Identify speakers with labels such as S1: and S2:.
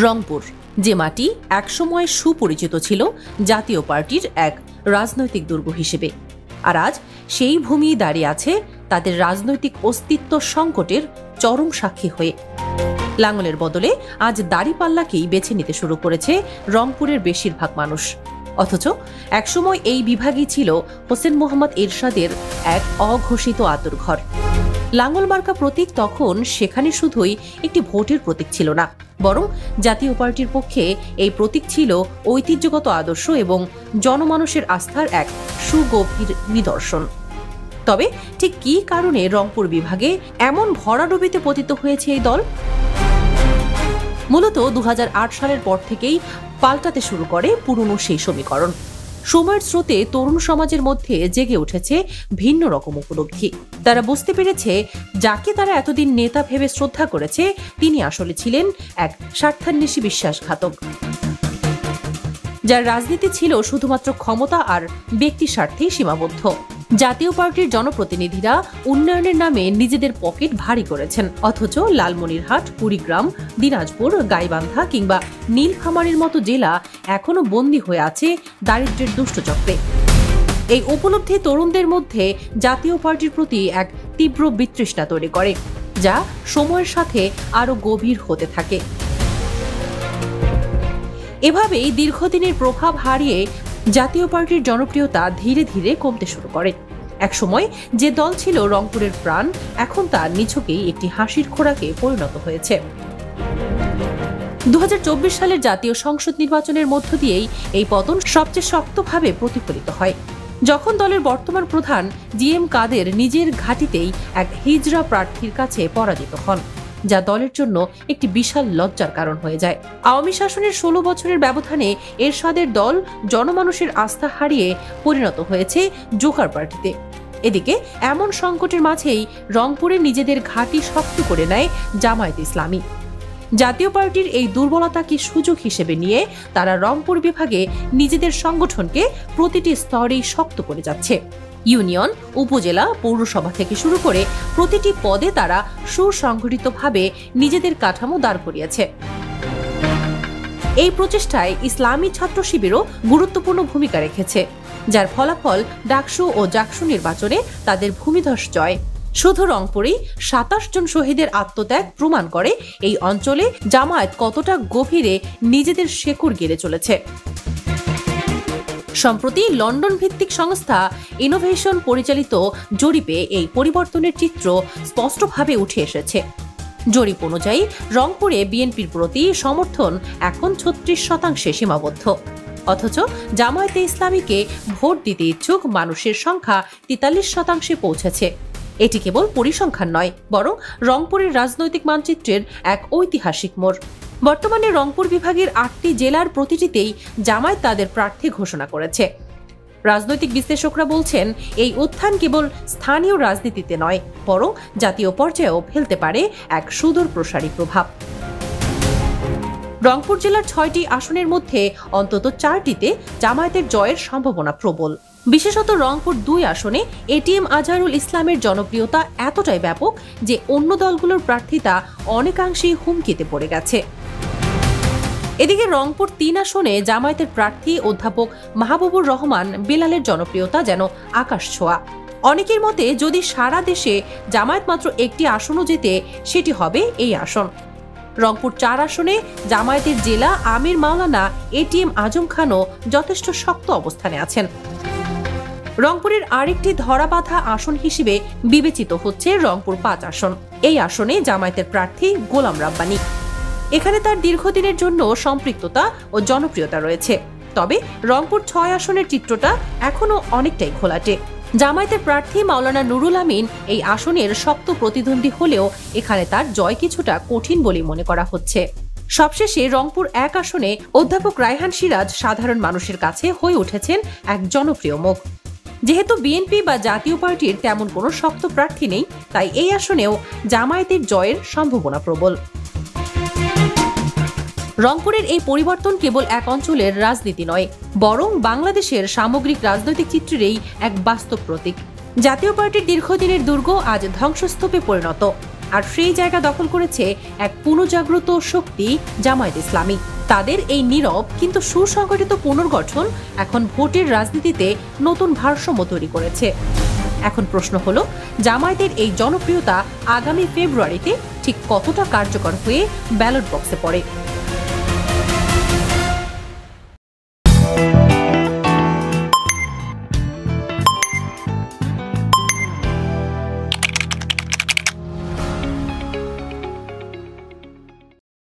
S1: রংপুর, যে মাটি একসময় সুপরিচিত ছিল জাতীয় পার্টির এক রাজনৈতিক দুর্গ হিসেবে, আর আজ সেই ভূমি দাঁড়িয়ে আছে তাদের রাজনৈতিক অস্তিত্ব সংকটের চরম সাক্ষী হয়ে। লাঙ্গলের বদলে আজ দাঁড়িপাল্লাকেই বেছে নিতে শুরু করেছে রংপুরের বেশিরভাগ মানুষ। অথচ একসময় এই বিভাগই ছিল হোসেন মোহাম্মদ এরশাদের এক অঘোষিত আঁতুড়ঘর। লাঙ্গল মার্কা প্রতীক তখন সেখানে শুধুই একটি ভোটের প্রতীক ছিল না, বরং জাতীয় পার্টির পক্ষে এই প্রতীক ছিল ঐতিহ্যগত আদর্শ এবং জনমানুষের আস্থার এক সুগভীর নিদর্শন। তবে ঠিক কী কারণে রংপুর বিভাগে এমন ভরাডুবিতে পতিত হয়েছে এই দল? মূলত ২০০৮ সালের পর থেকেই পাল্টাতে শুরু করে পুরনো সেই সমীকরণ। সময়ের স্রোতে তরুণ সমাজের মধ্যে জেগে উঠেছে ভিন্ন রকম উপলব্ধি। তারা বুঝতে পেরেছে, যাকে তারা এতদিন নেতা ভেবে শ্রদ্ধা করেছে তিনি আসলে ছিলেন এক স্বার্থান্বেষী বিশ্বাসঘাতক, যার রাজনীতি ছিল শুধুমাত্র ক্ষমতা আর ব্যক্তি স্বার্থেই সীমাবদ্ধ। জাতীয় পার্টির জনপ্রতিনিধিরা উন্নয়নের নামে নিজেদের পকেট ভারী করেছেন, অথচ লালমনিরহাট, কুড়িগ্রাম, দিনাজপুর, গাইবান্ধা কিংবা নীলফামারীর মতো জেলা এখনো বন্দী হয়ে আছে দারিদ্র্যের দুষ্টচক্রে। এই উপলব্ধি তরুণদের মধ্যে জাতীয় পার্টির প্রতি এক তীব্র বিতৃষ্ণা তৈরি করে, যা সময়ের সাথে আরো গভীর হতে থাকে। এভাবেই দীর্ঘদিনের প্রভাব হারিয়ে জাতীয় পার্টির জনপ্রিয়তা ধীরে ধীরে কমতে শুরু করে। একসময় যে দল ছিল রংপুরের প্রাণ, এখন তা নিছকেই একটি হাসির খোরাকে পরিণত হয়েছে। ২০২৪ সালের জাতীয় সংসদ নির্বাচনের মধ্য দিয়েই এই পতন সবচেয়ে শক্তভাবে প্রতিফলিত হয়, যখন দলের বর্তমান প্রধান জিএম কাদের নিজের ঘাঁটিতেই এক হিজড়া প্রার্থীর কাছে পরাজিত হন, যা দলের জন্য একটি বিশাল লজ্জার কারণ হয়ে যায়। আওয়ামী শাসনের ১৬ বছরের ব্যবধানে এরশাদের দল জনমানুষের আস্থা হারিয়ে পরিণত হয়েছে জোকার পার্টিতে। এদিকে এমন সংকটের মাঝেই রংপুরে নিজেদের ঘাঁটি শক্ত করে নেয় জামায়াতে ইসলামী। জাতীয় পার্টির এই দুর্বলতাকে সুযোগ হিসেবে নিয়ে তারা রংপুর বিভাগে নিজেদের সংগঠনকে প্রতিটি স্তরেই শক্ত করে যাচ্ছে। ইউনিয়ন, উপজেলা, পৌরসভা থেকে শুরু করে প্রতিটি পদে তারা সুসংগঠিতভাবে নিজেদের কাঠামো দাঁড় করিয়েছে। এই প্রচেষ্টায় ইসলামী ছাত্র শিবিরও গুরুত্বপূর্ণ ভূমিকা রেখেছে, যার ফলাফল ডাকসু ও জাকসু নির্বাচনে তাদের ভূমিধস জয়। শুধু রংপুরেই ২৭ জন শহীদের আত্মত্যাগ প্রমাণ করে এই অঞ্চলে জামায়াত কতটা গভীরে নিজেদের শেকড় গেড়ে চলেছে। সম্প্রতি লন্ডন ভিত্তিক সংস্থা ইনোভেশন পরিচালিত জরিপে এই পরিবর্তনের চিত্র স্পষ্টভাবে উঠে এসেছে। জরিপ অনুযায়ী রংপুরে বিএনপির প্রতি সমর্থন এখন ৩৬% সীমাবদ্ধ, অথচ জামায়াতে ইসলামীকে ভোট দিতে ইচ্ছুক মানুষের সংখ্যা ৪৩% পৌঁছেছে। এটি কেবল পরিসংখ্যান নয়, বরং রংপুরের রাজনৈতিক মানচিত্রের এক ঐতিহাসিক মোড়। বর্তমানে রংপুর বিভাগের ৮টি জেলার প্রতিটিতেই জামায়াত তাদের প্রার্থী ঘোষণা করেছে। রাজনৈতিক বিশ্লেষকরা বলছেন, এই উত্থান কেবল স্থানীয় রাজনীতিতে নয়, বরং জাতীয় পর্যায়েও ফেলতে পারে এক সুদূর প্রসারী প্রভাব। রংপুর জেলার ৬টি আসনের মধ্যে অন্তত ৪টিতে জামায়াতের জয়ের সম্ভাবনা প্রবল। বিশেষত রংপুর ২ আসনে এটিএম আজহারুল ইসলামের জনপ্রিয়তা এতটাই ব্যাপক যে অন্য দলগুলোর প্রার্থিতা অনেকাংশেই হুমকিতে পড়ে গেছে। এদিকে রংপুর ৩ আসনে জামায়াতের প্রার্থী অধ্যাপক মাহবুবুর রহমান বেলালের জনপ্রিয়তা যেন আকাশ ছোঁয়া। অনেকের মতে, যদি সারা দেশে জামায়াত মাত্র একটি আসনও জেতে, সেটি হবে এই আসন। রংপুর ৪ আসনে জামায়াতের জেলা আমির মাওলানা এটিএম আজম খানও যথেষ্ট শক্ত অবস্থানে আছেন। রংপুরের আরেকটি ধরাবাঁধা আসন হিসেবে বিবেচিত হচ্ছে রংপুর ৫ আসন। এই আসনে জামায়াতের প্রার্থী গোলাম রাব্বানী। এখানে তার দীর্ঘদিনের জন্য সম্পৃক্ততা ও জনপ্রিয়তা রয়েছে। তবে রংপুর ৬ আসনের চিত্রটা এখনো অনেকটাই ঘোলাটে। জামায়াতের প্রার্থী মাওলানা নুরুল আমিন এই আসনের শক্ত প্রতিদ্বন্দ্বী হলেও এখানে তার জয় কিছুটা কঠিন বলে মনে করা হচ্ছে। সবশেষে রংপুর ১ আসনে অধ্যাপক রায়হান সিরাজ সাধারণ মানুষের কাছে হয়ে উঠেছেন এক জনপ্রিয় মুখ। যেহেতু বিএনপি বা জাতীয় পার্টির তেমন কোনো শক্ত প্রার্থী নেই, তাই এই আসনেও জামায়াতের জয়ের সম্ভাবনা প্রবল। রংপুরের এই পরিবর্তন কেবল এক অঞ্চলের রাজনীতি নয়, বরং বাংলাদেশের সামগ্রিক রাজনৈতিক চিত্রেরই এক বাস্তব প্রতীক। জাতীয় পার্টির দীর্ঘদিনের দুর্গ আজ ধ্বংসস্তূপে পরিণত। আর সেই জায়গা দখল করেছে এক পুনঃজাগ্রত শক্তি জামায়াত ইসলামী। তাদের এই নীরব কিন্তু সুসংগঠিত পুনর্গঠন এখন ভোটের রাজনীতিতে নতুন ভারসাম্য তৈরি করেছে। এখন প্রশ্ন হলো, জামায়াতের এই জনপ্রিয়তা আগামী ফেব্রুয়ারিতে ঠিক কতটা কার্যকর হয়ে ব্যালট বক্সে পড়ে।